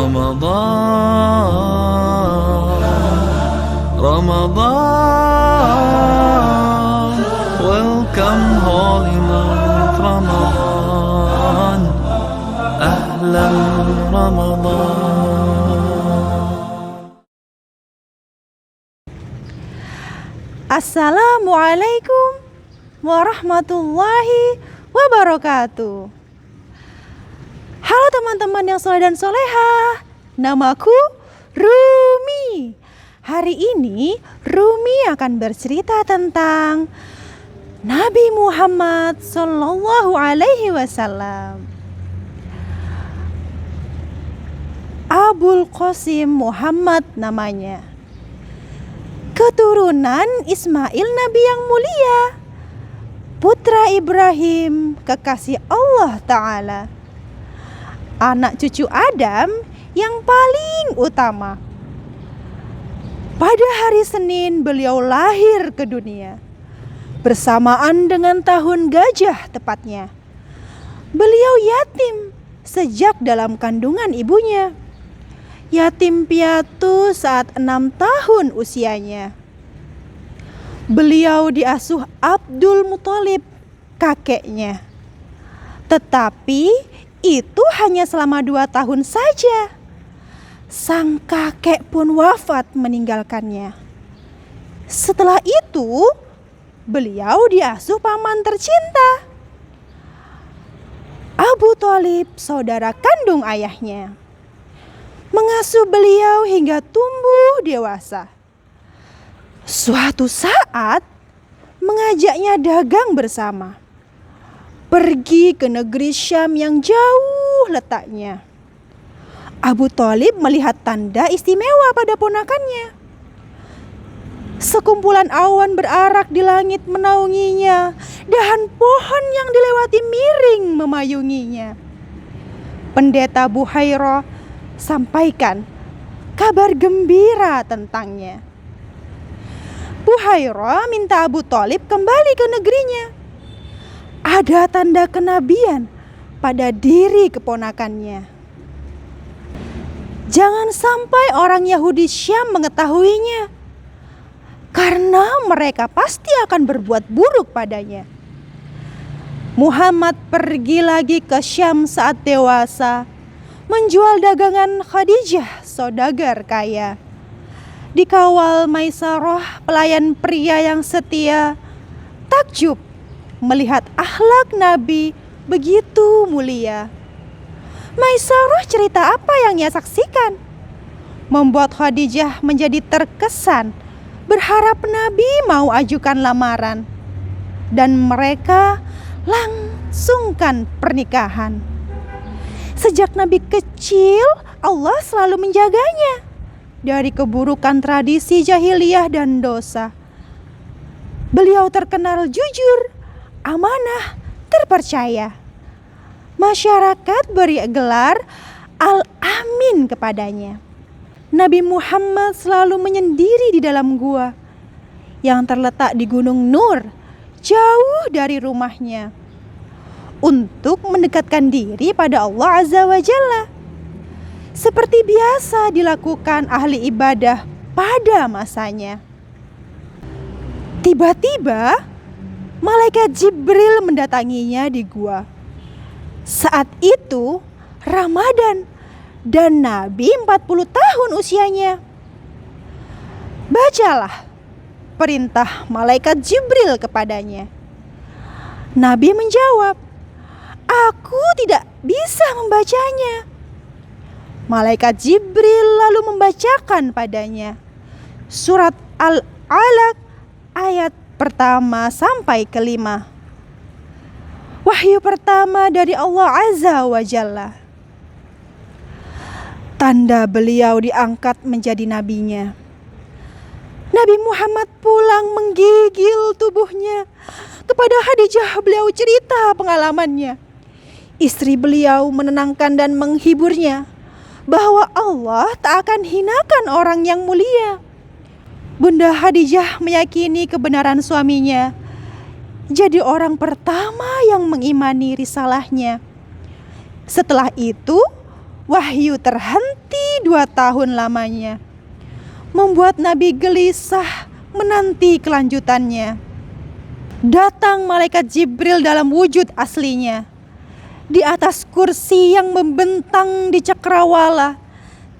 Ramadan, welcome holy month Ramadan, ahlan Ramadan. Assalamualaikum warahmatullahi wabarakatuh. Halo teman-teman yang soleh dan solehah, namaku Rumi. Hari ini Rumi akan bercerita tentang Nabi Muhammad Sallallahu Alaihi Wasallam. Abul Qasim Muhammad namanya, keturunan Ismail Nabi yang mulia, putra Ibrahim kekasih Allah Ta'ala, anak cucu Adam yang paling utama. Pada hari Senin beliau lahir ke dunia, bersamaan dengan tahun gajah tepatnya. Beliau yatim sejak dalam kandungan ibunya. Yatim piatu saat 6 tahun usianya. Beliau diasuh Abdul Muthalib, kakeknya. Tetapi itu hanya selama 2 tahun saja. Sang kakek pun wafat meninggalkannya. Setelah itu, beliau diasuh paman tercinta, Abu Thalib, saudara kandung ayahnya. Mengasuh beliau hingga tumbuh dewasa. Suatu saat, mengajaknya dagang bersama, pergi ke negeri Syam yang jauh letaknya. Abu Thalib melihat tanda istimewa pada ponakannya. Sekumpulan awan berarak di langit menaunginya, dahan pohon yang dilewati miring memayunginya. Pendeta Buhairah sampaikan kabar gembira tentangnya. Buhairah minta Abu Thalib kembali ke negerinya. Ada tanda kenabian pada diri keponakannya. Jangan sampai orang Yahudi Syam mengetahuinya, karena mereka pasti akan berbuat buruk padanya. Muhammad pergi lagi ke Syam saat dewasa, menjual dagangan Khadijah, saudagar kaya. Dikawal Maisarah, pelayan pria yang setia, takjub melihat akhlak Nabi begitu mulia. Maisarah cerita apa yang ia saksikan membuat Khadijah menjadi terkesan, berharap Nabi mau ajukan lamaran, dan mereka langsungkan pernikahan. Sejak Nabi kecil, Allah selalu menjaganya dari keburukan tradisi jahiliyah dan dosa. Beliau terkenal jujur, amanah, terpercaya. Masyarakat beri gelar Al-Amin kepadanya. Nabi Muhammad selalu menyendiri di dalam gua yang terletak di Gunung Nur, jauh dari rumahnya, untuk mendekatkan diri pada Allah Azza wa Jalla, seperti biasa dilakukan ahli ibadah pada masanya. Tiba-tiba malaikat Jibril mendatanginya di gua. Saat itu Ramadan dan Nabi 40 tahun usianya. Bacalah perintah malaikat Jibril kepadanya. Nabi menjawab, "Aku tidak bisa membacanya." Malaikat Jibril lalu membacakan padanya surat Al-Alaq ayat pertama sampai kelima. Wahyu pertama dari Allah Azza wa Jalla. Tanda beliau diangkat menjadi nabinya. Nabi Muhammad pulang menggigil tubuhnya. Kepada Khadijah beliau cerita pengalamannya. Istri beliau menenangkan dan menghiburnya bahwa Allah tak akan hinakan orang yang mulia. Bunda Khadijah meyakini kebenaran suaminya, jadi orang pertama yang mengimani risalahnya. Setelah itu, wahyu terhenti 2 tahun lamanya, membuat Nabi gelisah menanti kelanjutannya. Datang malaikat Jibril dalam wujud aslinya, di atas kursi yang membentang di cakrawala,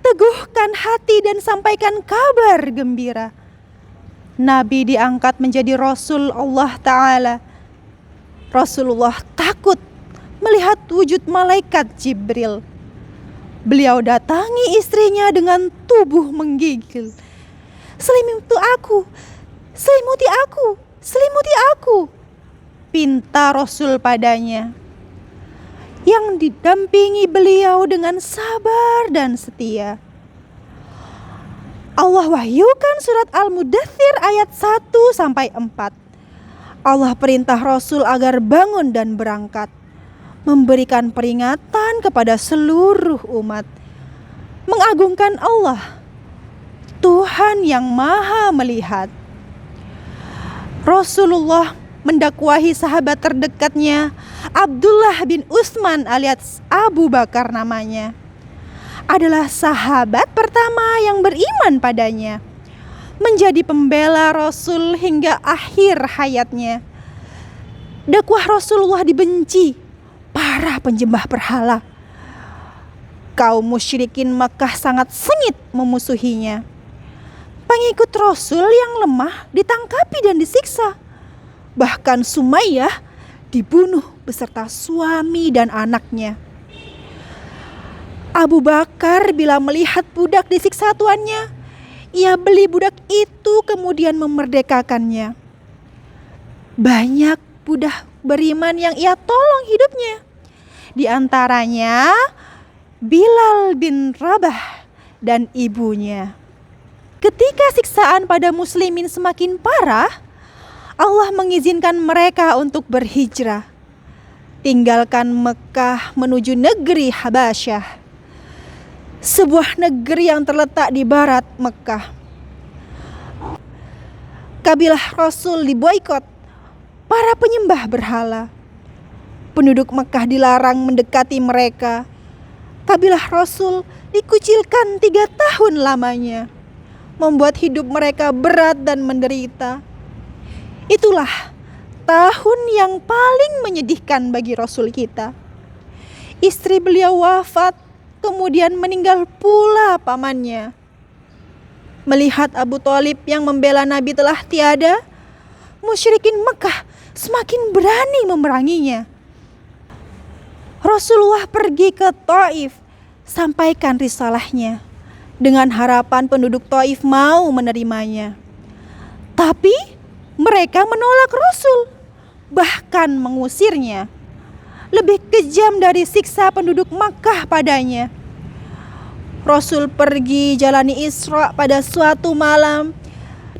teguhkan hati dan sampaikan kabar gembira. Nabi diangkat menjadi Rasul Allah Ta'ala. Rasulullah takut melihat wujud malaikat Jibril. Beliau datangi istrinya dengan tubuh menggigil. "Selimuti aku, selimuti aku, selimuti aku," pinta Rasul padanya, yang didampingi beliau dengan sabar dan setia. Allah wahyukan surat Al-Mudaththir ayat 1-4. Allah perintah Rasul agar bangun dan berangkat, memberikan peringatan kepada seluruh umat, mengagungkan Allah, Tuhan yang maha melihat. Rasulullah mendakwahi sahabat terdekatnya, Abdullah bin Utsman alias Abu Bakar namanya, adalah sahabat pertama yang beriman padanya, menjadi pembela Rasul hingga akhir hayatnya. Dakwah Rasulullah dibenci para penyembah berhala. Kaum musyrikin Makkah sangat sengit memusuhinya. Pengikut Rasul yang lemah ditangkapi dan disiksa. Bahkan Sumayyah dibunuh beserta suami dan anaknya. Abu Bakar bila melihat budak disiksa tuannya, ia beli budak itu kemudian memerdekakannya. Banyak budak beriman yang ia tolong hidupnya, di antaranya Bilal bin Rabah dan ibunya. Ketika siksaan pada muslimin semakin parah, Allah mengizinkan mereka untuk berhijrah, tinggalkan Mekah menuju negeri Habasyah, sebuah negeri yang terletak di barat Mekah. Kabilah Rasul diboikot para penyembah berhala. Penduduk Mekah dilarang mendekati mereka. Kabilah Rasul dikucilkan 3 tahun lamanya, membuat hidup mereka berat dan menderita. Itulah tahun yang paling menyedihkan bagi Rasul kita. Istri beliau wafat, kemudian meninggal pula pamannya. Melihat Abu Thalib yang membela Nabi telah tiada, musyrikin Mekah semakin berani memeranginya. Rasulullah pergi ke Taif, sampaikan risalahnya, dengan harapan penduduk Taif mau menerimanya. Tapi mereka menolak Rasul, bahkan mengusirnya. Lebih kejam dari siksa penduduk Makkah padanya. Rasul pergi jalani Isra pada suatu malam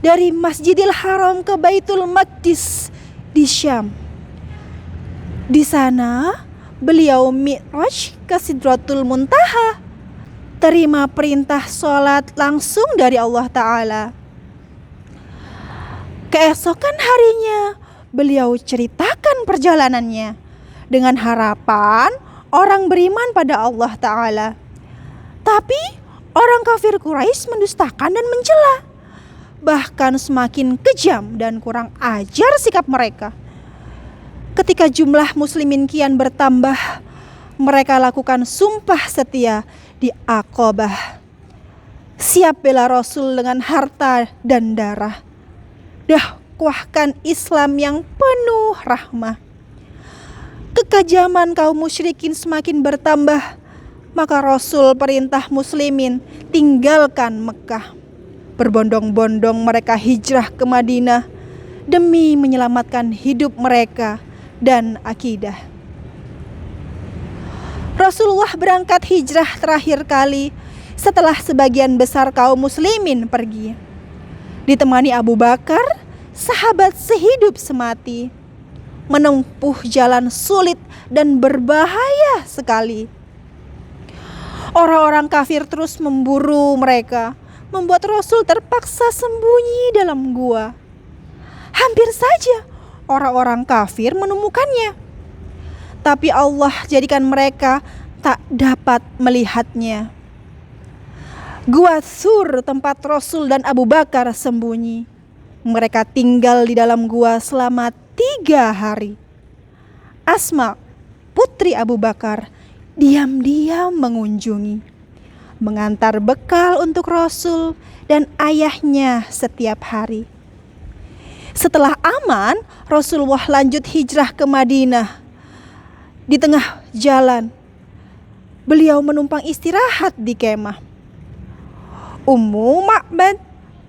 dari Masjidil Haram ke Baitul Maqdis di Syam. Di sana beliau mi'raj ke Sidratul Muntaha, terima perintah sholat langsung dari Allah Ta'ala. Keesokan harinya beliau ceritakan perjalanannya dengan harapan orang beriman pada Allah Ta'ala. Tapi orang kafir Quraisy mendustakan dan mencela. Bahkan semakin kejam dan kurang ajar sikap mereka. Ketika jumlah muslimin kian bertambah, mereka lakukan sumpah setia di Aqabah. Siap bela Rasul dengan harta dan darah. Dakwahkan Islam yang penuh rahmah. Kekejaman kaum musyrikin semakin bertambah, maka Rasul perintah muslimin tinggalkan Mekah. Berbondong-bondong mereka hijrah ke Madinah demi menyelamatkan hidup mereka dan akidah. Rasulullah berangkat hijrah terakhir kali setelah sebagian besar kaum muslimin pergi. Ditemani Abu Bakar, sahabat sehidup semati, menempuh jalan sulit dan berbahaya sekali. Orang-orang kafir terus memburu mereka, membuat Rasul terpaksa sembunyi dalam gua. Hampir saja orang-orang kafir menemukannya, tapi Allah jadikan mereka tak dapat melihatnya. Gua Sur tempat Rasul dan Abu Bakar sembunyi. Mereka tinggal di dalam gua selama 3 hari. Asma, putri Abu Bakar, diam-diam mengunjungi, mengantar bekal untuk Rasul dan ayahnya setiap hari. Setelah aman, Rasulullah lanjut hijrah ke Madinah. Di tengah jalan, beliau menumpang istirahat di kemah. Ummu Ma'bad,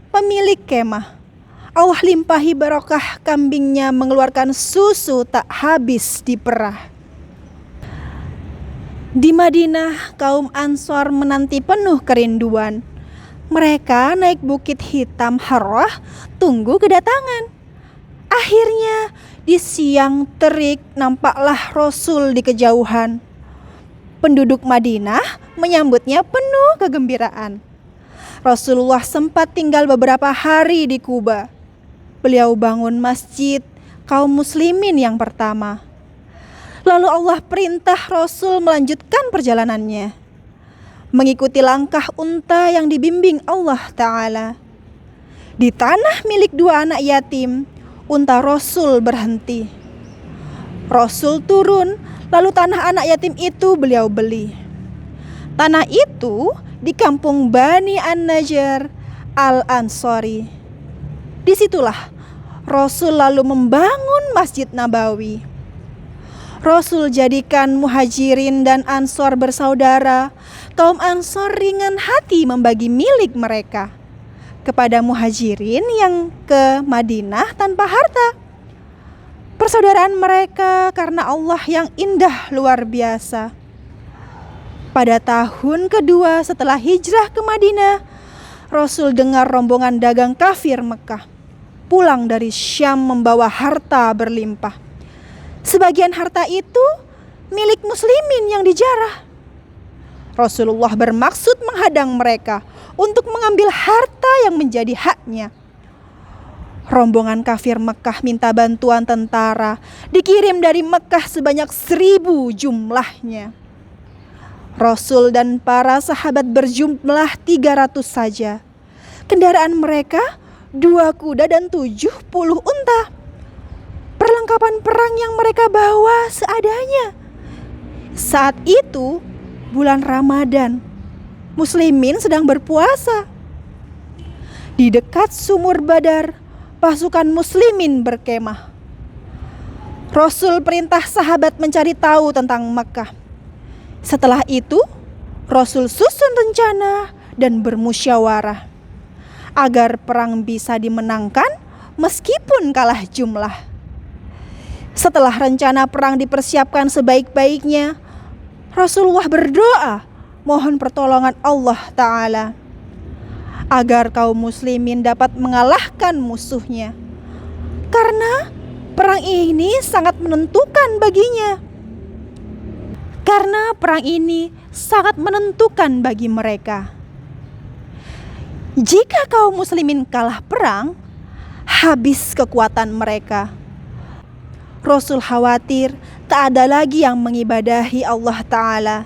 pemilik kemah, Allah limpahi barokah kambingnya mengeluarkan susu tak habis di perah. Di Madinah, kaum Ansor menanti penuh kerinduan. Mereka naik bukit hitam Harrah tunggu kedatangan. Akhirnya di siang terik nampaklah Rasul di kejauhan. Penduduk Madinah menyambutnya penuh kegembiraan. Rasulullah sempat tinggal beberapa hari di Kuba. Beliau bangun masjid kaum muslimin yang pertama. Lalu Allah perintah Rasul melanjutkan perjalanannya, mengikuti langkah unta yang dibimbing Allah Ta'ala. Di tanah milik 2 anak yatim, unta Rasul berhenti. Rasul turun, lalu tanah anak yatim itu beliau beli. Tanah itu di kampung Bani An-Najjar Al-Ansari. Disitulah Rasul lalu membangun Masjid Nabawi. Rasul jadikan muhajirin dan ansor bersaudara. Kaum ansor ringan hati membagi milik mereka kepada muhajirin yang ke Madinah tanpa harta. Persaudaraan mereka karena Allah yang indah luar biasa. Pada tahun kedua setelah hijrah ke Madinah, Rasul dengar rombongan dagang kafir Mekah pulang dari Syam membawa harta berlimpah. Sebagian harta itu milik muslimin yang dijarah. Rasulullah bermaksud menghadang mereka untuk mengambil harta yang menjadi haknya. Rombongan kafir Mekah minta bantuan tentara, dikirim dari Mekah sebanyak 1.000 jumlahnya. Rasul dan para sahabat berjumlah 300 saja. Kendaraan mereka 2 kuda dan 70 unta. Perlengkapan perang yang mereka bawa seadanya. Saat itu bulan Ramadan, muslimin sedang berpuasa. Di dekat sumur Badar, pasukan muslimin berkemah. Rasul perintah sahabat mencari tahu tentang Mekah. Setelah itu, Rasul susun rencana dan bermusyawarah agar perang bisa dimenangkan meskipun kalah jumlah. Setelah rencana perang dipersiapkan sebaik-baiknya, Rasulullah berdoa mohon pertolongan Allah Ta'ala agar kaum muslimin dapat mengalahkan musuhnya. Karena perang ini sangat menentukan baginya. Karena perang ini sangat menentukan bagi mereka. Jika kaum muslimin kalah perang, habis kekuatan mereka. Rasul khawatir tak ada lagi yang mengibadahi Allah Ta'ala.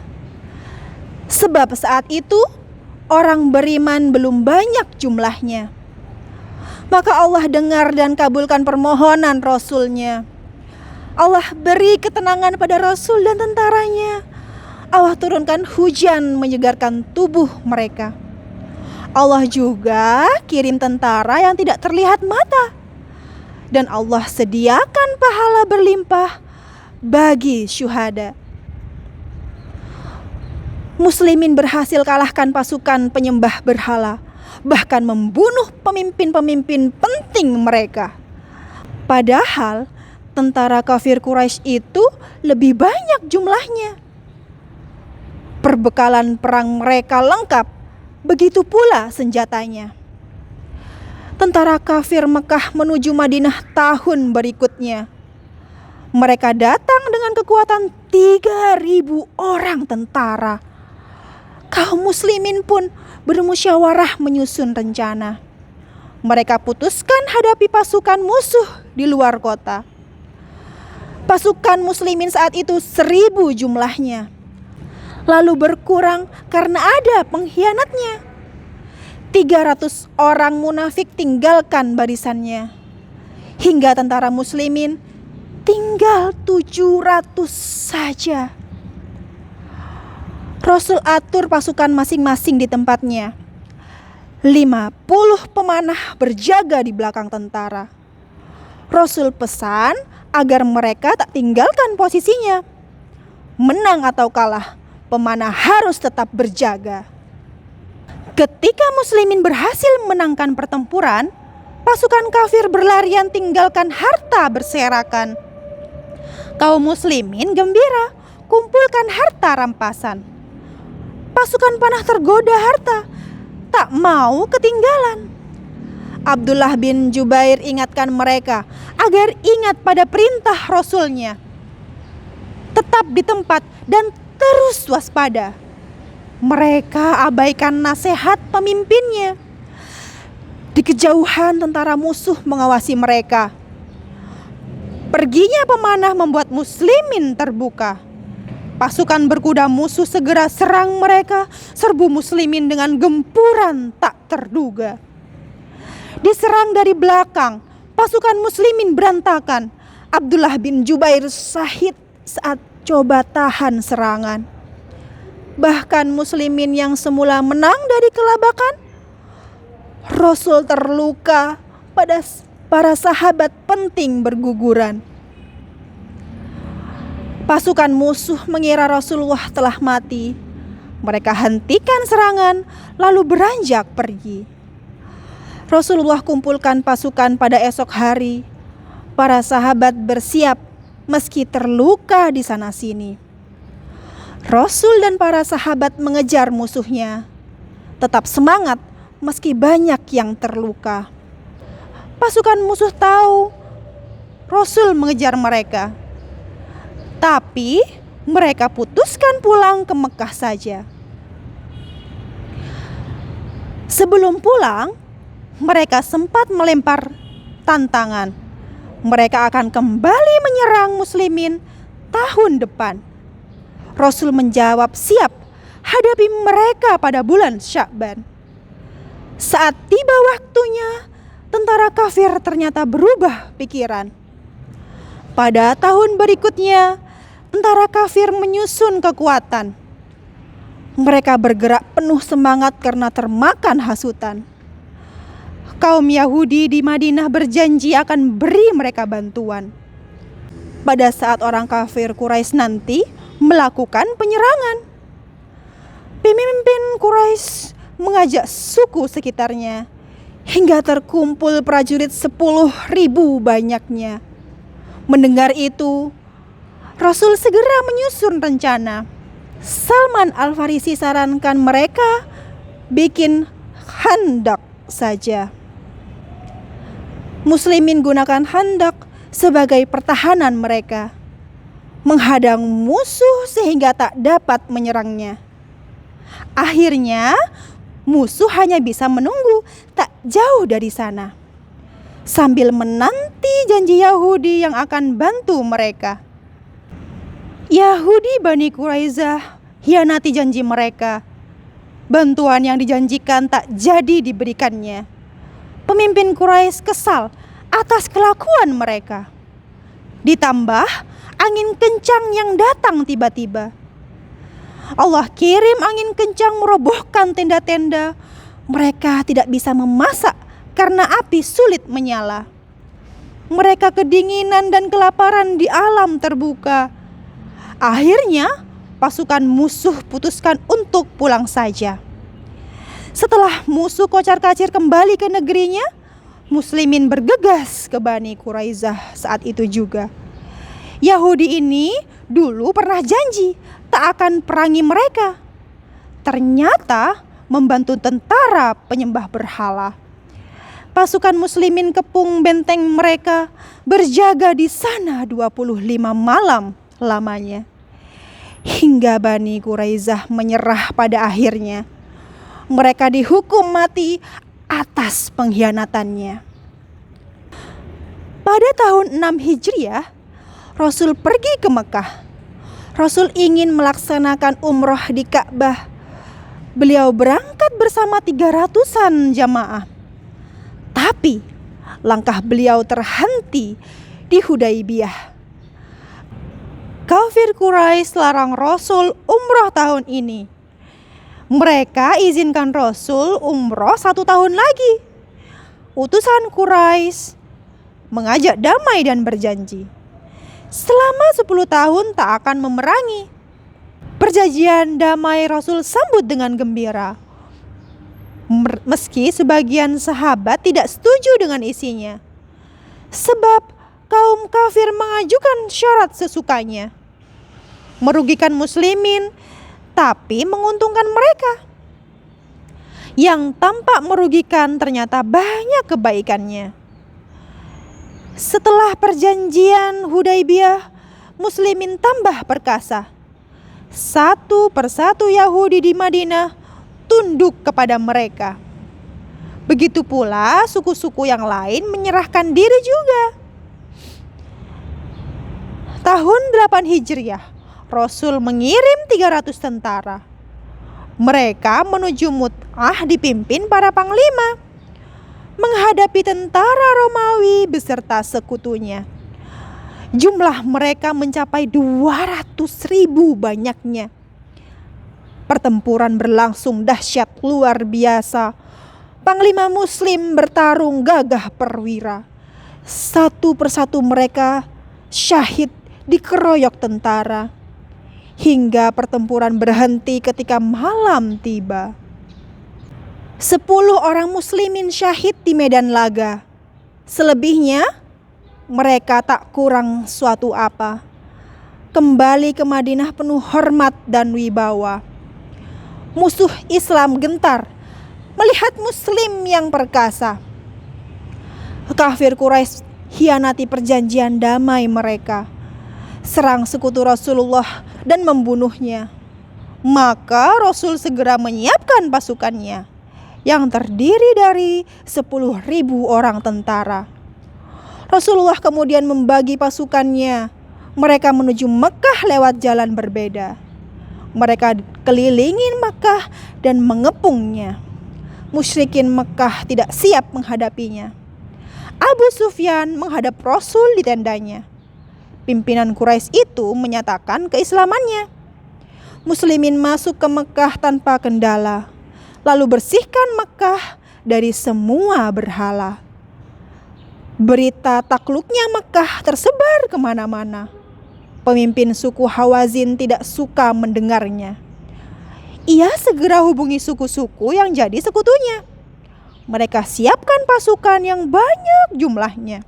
Sebab saat itu orang beriman belum banyak jumlahnya. Maka Allah dengar dan kabulkan permohonan Rasulnya. Allah beri ketenangan pada Rasul dan tentaranya. Allah turunkan hujan menyegarkan tubuh mereka. Allah juga kirim tentara yang tidak terlihat mata. Dan Allah sediakan pahala berlimpah bagi syuhada. Muslimin berhasil kalahkan pasukan penyembah berhala, bahkan membunuh pemimpin-pemimpin penting mereka. Padahal tentara kafir Quraisy itu lebih banyak jumlahnya. Perbekalan perang mereka lengkap, begitu pula senjatanya. Tentara kafir Mekah menuju Madinah tahun berikutnya. Mereka datang dengan kekuatan 3.000 orang tentara. Kaum muslimin pun bermusyawarah menyusun rencana. Mereka putuskan hadapi pasukan musuh di luar kota. Pasukan muslimin saat itu 1.000 jumlahnya. Lalu berkurang karena ada pengkhianatnya. 300 orang munafik tinggalkan barisannya. Hingga tentara muslimin tinggal 700 saja. Rasul atur pasukan masing-masing di tempatnya. 50 pemanah berjaga di belakang tentara. Rasul pesan agar mereka tak tinggalkan posisinya. Menang atau kalah, pemanah harus tetap berjaga. Ketika muslimin berhasil menangkan pertempuran, pasukan kafir berlarian tinggalkan harta berserakan. Kaum muslimin gembira, kumpulkan harta rampasan. Pasukan panah tergoda harta, tak mau ketinggalan. Abdullah bin Jubair ingatkan mereka agar ingat pada perintah Rasulnya. Tetap di tempat dan terus waspada. Mereka abaikan nasihat pemimpinnya. Di kejauhan tentara musuh mengawasi mereka. Perginya pemanah membuat muslimin terbuka. Pasukan berkuda musuh segera serang mereka, serbu muslimin dengan gempuran tak terduga. Diserang dari belakang, pasukan muslimin berantakan. Abdullah bin Jubair syahid saat coba tahan serangan. Bahkan muslimin yang semula menang dari kelabakan, Rasul terluka, pada para sahabat penting berguguran. Pasukan musuh mengira Rasulullah telah mati. Mereka hentikan serangan lalu beranjak pergi. Rasulullah kumpulkan pasukan pada esok hari. Para sahabat bersiap meski terluka di sana sini. Rasul dan para sahabat mengejar musuhnya. Tetap semangat meski banyak yang terluka. Pasukan musuh tahu Rasul mengejar mereka. Tapi mereka putuskan pulang ke Mekah saja. Sebelum pulang, mereka sempat melempar tantangan. Mereka akan kembali menyerang muslimin tahun depan. Rasul menjawab siap hadapi mereka pada bulan Sya'ban. Saat tiba waktunya, tentara kafir ternyata berubah pikiran. Pada tahun berikutnya, tentara kafir menyusun kekuatan. Mereka bergerak penuh semangat karena termakan hasutan. Kaum Yahudi di Madinah berjanji akan beri mereka bantuan. Pada saat orang kafir Quraisy nanti melakukan penyerangan, pemimpin Quraisy mengajak suku sekitarnya hingga terkumpul prajurit 10.000 banyaknya. Mendengar itu, Rasul segera menyusun rencana. Salman Al-Farisi sarankan mereka bikin khandak saja. Muslimin gunakan khandak sebagai pertahanan mereka, menghadang musuh sehingga tak dapat menyerangnya. Akhirnya musuh hanya bisa menunggu tak jauh dari sana, sambil menanti janji Yahudi yang akan bantu mereka. Yahudi Bani Quraisyah hianati janji mereka. Bantuan yang dijanjikan tak jadi diberikannya. Pemimpin Quraisy kesal atas kelakuan mereka. Ditambah angin kencang yang datang tiba-tiba. Allah kirim angin kencang merobohkan tenda-tenda. Mereka tidak bisa memasak karena api sulit menyala. Mereka kedinginan dan kelaparan di alam terbuka. Akhirnya pasukan musuh putuskan untuk pulang saja. Setelah musuh kocar-kacir kembali ke negerinya, muslimin bergegas ke Bani Quraisyah saat itu juga. Yahudi ini dulu pernah janji tak akan perangi mereka. Ternyata membantu tentara penyembah berhala. Pasukan muslimin kepung benteng mereka, berjaga di sana 25 malam lamanya. Hingga Bani Quraisyah menyerah pada akhirnya. Mereka dihukum mati atas pengkhianatannya. Pada tahun 6 Hijriah, Rasul pergi ke Mekah. Rasul ingin melaksanakan umroh di Ka'bah. Beliau berangkat bersama 300-an jamaah. Tapi langkah beliau terhenti di Hudaybiyah. Kafir Quraisy larang Rasul umroh tahun ini. Mereka izinkan Rasul umroh 1 tahun lagi. Utusan Quraisy mengajak damai dan berjanji selama 10 tahun tak akan memerangi. Perjanjian damai Rasul sambut dengan gembira. Meski sebagian sahabat tidak setuju dengan isinya. Sebab kaum kafir mengajukan syarat sesukanya. Merugikan muslimin tapi menguntungkan mereka. Yang tampak merugikan ternyata banyak kebaikannya. Setelah perjanjian Hudaybiyah, muslimin tambah perkasa. Satu persatu Yahudi di Madinah tunduk kepada mereka. Begitu pula suku-suku yang lain menyerahkan diri juga. Tahun 8 Hijriah, Rasul mengirim 300 tentara. Mereka menuju Mut'ah dipimpin para panglima, menghadapi tentara Romawi beserta sekutunya. Jumlah mereka mencapai 200.000 banyaknya. Pertempuran berlangsung dahsyat luar biasa. Panglima muslim bertarung gagah perwira. Satu persatu mereka syahid dikeroyok tentara. Hingga pertempuran berhenti ketika malam tiba. 10 orang muslimin syahid di medan laga. Selebihnya mereka tak kurang suatu apa. Kembali ke Madinah penuh hormat dan wibawa. Musuh Islam gentar melihat muslim yang perkasa. Kafir Quraisy hianati perjanjian damai mereka. Serang sekutu Rasulullah dan membunuhnya. Maka Rasul segera menyiapkan pasukannya yang terdiri dari 10.000 orang tentara. Rasulullah kemudian membagi pasukannya. Mereka menuju Mekah lewat jalan berbeda. Mereka kelilingi Mekah dan mengepungnya. Musyrikin Mekah tidak siap menghadapinya. Abu Sufyan menghadap Rasul di tendanya. Pimpinan Quraisy itu menyatakan keislamannya. Muslimin masuk ke Mekah tanpa kendala, lalu bersihkan Mekah dari semua berhala. Berita takluknya Mekah tersebar kemana-mana. Pemimpin suku Hawazin tidak suka mendengarnya. Ia segera hubungi suku-suku yang jadi sekutunya. Mereka siapkan pasukan yang banyak jumlahnya.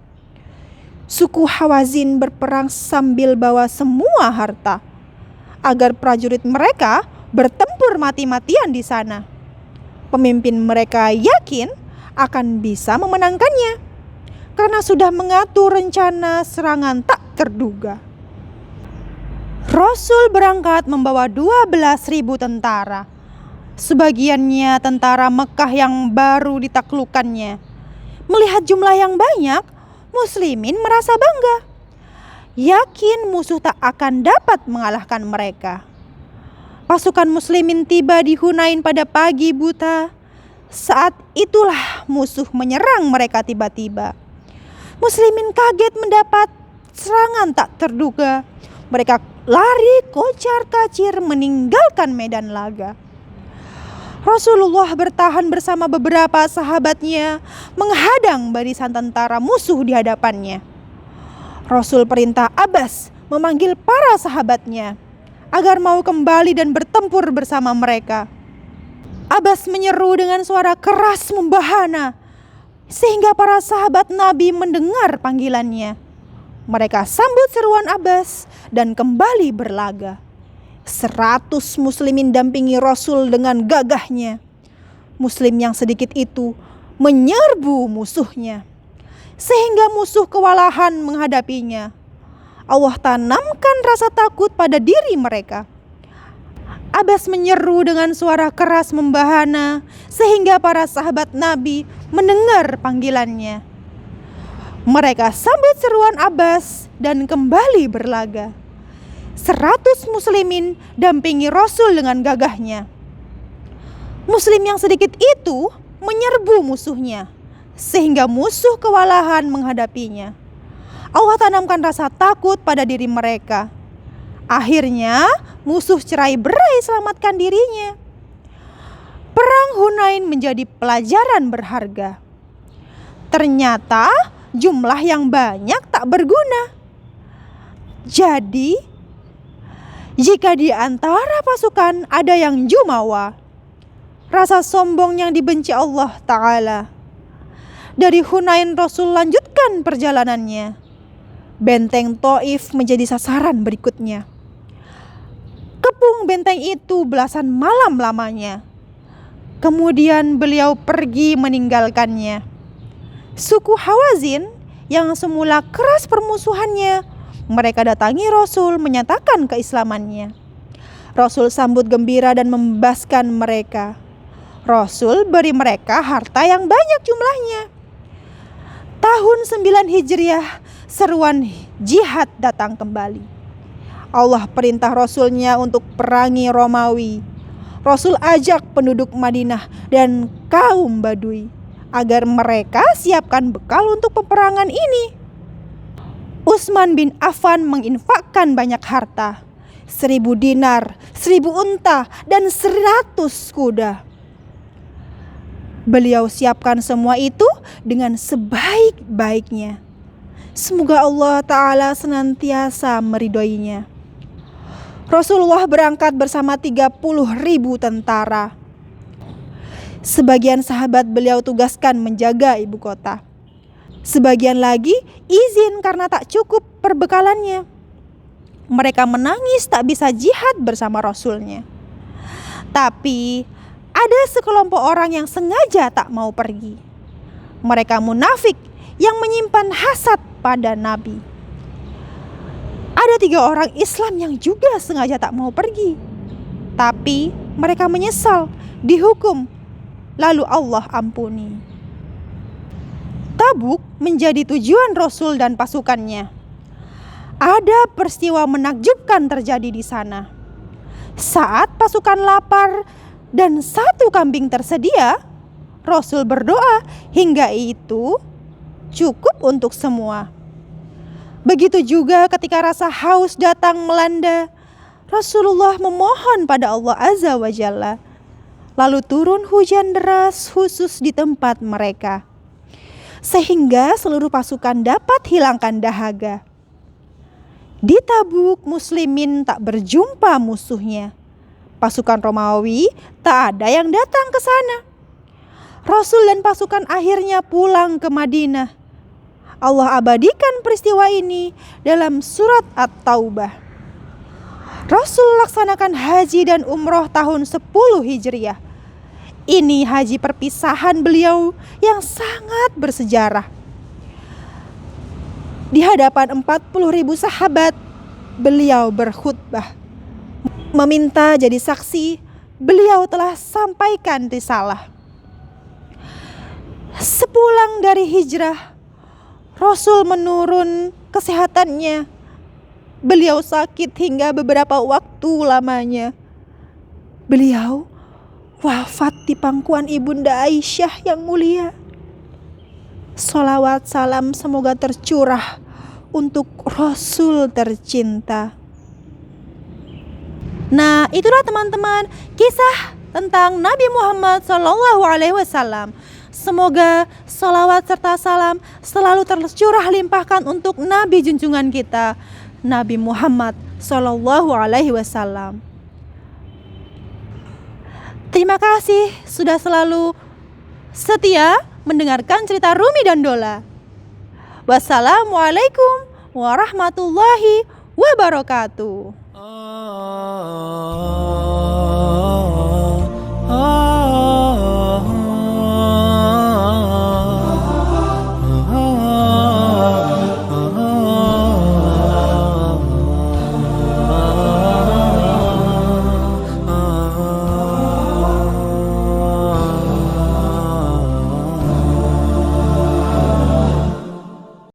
Suku Hawazin berperang sambil bawa semua harta, agar prajurit mereka bertempur mati-matian di sana. Pemimpin mereka yakin akan bisa memenangkannya, karena sudah mengatur rencana serangan tak terduga. Rasul berangkat membawa 12.000 tentara. Sebagiannya tentara Mekah yang baru ditaklukkannya. Melihat jumlah yang banyak, muslimin merasa bangga. Yakin musuh tak akan dapat mengalahkan mereka. Pasukan muslimin tiba di Hunain pada pagi buta. Saat itulah musuh menyerang mereka tiba-tiba. Muslimin kaget mendapat serangan tak terduga. Mereka lari kocar-kacir meninggalkan medan laga. Rasulullah bertahan bersama beberapa sahabatnya menghadang barisan tentara musuh di hadapannya. Rasul perintah Abbas memanggil para sahabatnya agar mau kembali dan bertempur bersama mereka. Abbas menyeru dengan suara keras membahana sehingga para sahabat Nabi mendengar panggilannya. Mereka sambut seruan Abbas dan kembali berlaga. 100 muslimin dampingi Rasul dengan gagahnya. Muslim yang sedikit itu menyerbu musuhnya, sehingga musuh kewalahan menghadapinya. Allah tanamkan rasa takut pada diri mereka. Abbas menyeru dengan suara keras membahana, sehingga para sahabat Nabi mendengar panggilannya. Mereka sambut seruan Abbas dan kembali berlaga. 100 muslimin dampingi Rasul dengan gagahnya. Muslim yang sedikit itu menyerbu musuhnya, sehingga musuh kewalahan menghadapinya. Allah tanamkan rasa takut pada diri mereka. Akhirnya musuh cerai-berai selamatkan dirinya. Perang Hunain menjadi pelajaran berharga. Ternyata jumlah yang banyak tak berguna. Jadi, jika di antara pasukan ada yang jumawa, rasa sombong yang dibenci Allah Ta'ala. Dari Hunain Rasul lanjutkan perjalanannya. Benteng Taif menjadi sasaran berikutnya. Kepung benteng itu belasan malam lamanya. Kemudian beliau pergi meninggalkannya. Suku Hawazin yang semula keras permusuhannya, mereka datangi Rasul menyatakan keislamannya. Rasul sambut gembira dan membebaskan mereka. Rasul beri mereka harta yang banyak jumlahnya. Tahun 9 Hijriah, seruan jihad datang kembali. Allah perintah Rasulnya untuk perangi Romawi. Rasul ajak penduduk Madinah dan kaum Badui agar mereka siapkan bekal untuk peperangan ini. Utsman bin Affan menginfakkan banyak harta, 1000 dinar, 1000 unta, dan 100 kuda. Beliau siapkan semua itu dengan sebaik-baiknya. Semoga Allah Ta'ala senantiasa meridhoinya. Rasulullah berangkat bersama 30.000 tentara. Sebagian sahabat beliau tugaskan menjaga ibu kota. Sebagian lagi izin karena tak cukup perbekalannya. Mereka menangis tak bisa jihad bersama Rasulnya. Tapi ada sekelompok orang yang sengaja tak mau pergi. Mereka munafik yang menyimpan hasad pada Nabi. Ada 3 orang Islam yang juga sengaja tak mau pergi. Tapi mereka menyesal, dihukum, lalu Allah ampuni. Tabuk menjadi tujuan Rasul dan pasukannya. Ada peristiwa menakjubkan terjadi di sana. Saat pasukan lapar dan 1 kambing tersedia, Rasul berdoa hingga itu cukup untuk semua. Begitu juga ketika rasa haus datang melanda, Rasulullah memohon pada Allah Azza wa Jalla. Lalu turun hujan deras khusus di tempat mereka, sehingga seluruh pasukan dapat hilangkan dahaga. Di Tabuk, muslimin tak berjumpa musuhnya. Pasukan Romawi tak ada yang datang ke sana. Rasul dan pasukan akhirnya pulang ke Madinah. Allah abadikan peristiwa ini dalam surat At-Taubah. Rasul laksanakan haji dan umroh tahun 10 Hijriah. Ini haji perpisahan beliau yang sangat bersejarah. Di hadapan 40.000 sahabat, beliau berkhutbah. Meminta jadi saksi, beliau telah sampaikan risalah. Sepulang dari hijrah, Rasul menurun kesehatannya. Beliau sakit hingga beberapa waktu lamanya. Beliau wafat di pangkuan Ibunda Aisyah yang mulia. Sholawat salam semoga tercurah untuk Rasul tercinta. Nah, itulah teman-teman kisah tentang Nabi Muhammad SAW. Semoga sholawat serta salam selalu tercurah limpahkan untuk Nabi junjungan kita, Nabi Muhammad SAW. Terima kasih sudah selalu setia mendengarkan cerita Rumi dan Dola. Wassalamualaikum warahmatullahi wabarakatuh.